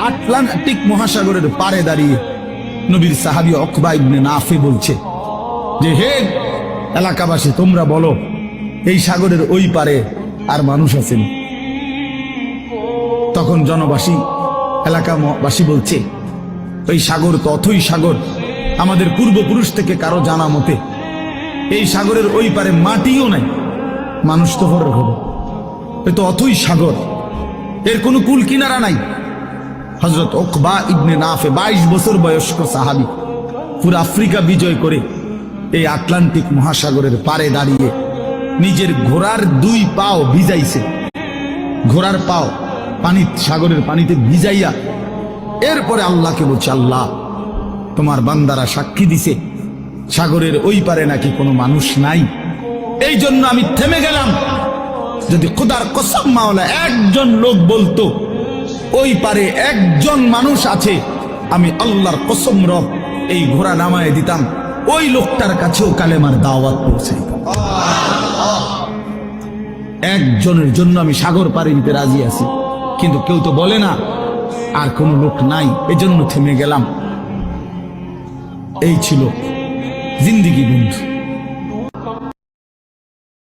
Atlantic মহাসাগরের পারে দাঁড়িয়ে নবীর সাহাবী উকবা ইবনে নাফি বলছে যে, হে এলাকাবাসী, তোমরা বলো এই সাগরের ওই পারে আর মানুষ আছেন? তখন জনবাসী, এলাকাবাসী বলছে, ওই সাগর তো অথই সাগর, আমাদের পূর্বপুরুষ থেকে কারো জানা মতে এই সাগরের ওই পারে মাটিও নাই, মানুষ তো ভরে হবে, এ তো অথই সাগর, এর কোনো কুল কিনারা নাই। হযরত উকবা ইবনে নাফি 22 বছর বয়স্ক সাহাবী, পুরো আফ্রিকা বিজয় করে এই আটলান্টিক মহাসাগরের পারে দাঁড়িয়ে নিজের ঘোড়ার 2 পাও ভিজাইছে, ঘোড়ার পাও সাগরের পানিতে ভিজাইয়া এরপরে আল্লাহকে বলছে, আল্লাহ তোমার বান্দারা সাক্ষী দিছে সাগরের ওই পারে নাকি কোনো মানুষ নাই, এই জন্য আমি থেমে গেলাম। যদি খোদার কসম মাওলা একজন লোক বলতো ওই পারে একজন মানুষ আছে, আমি আল্লাহর কসম রব এই ঘোড়া নামায় দিতাম, ওই লোকটার কাছেও কালেমার দাওয়াত পৌঁছাইতাম। একজনের জন্য আমি সাগর পাড়ি দিতে রাজি আছি, কিন্তু কেউ তো বলে না, আর কোন লোক নাই, এজন্য থেমে গেলাম। এই ছিল জিন্দেগি বন্ধু।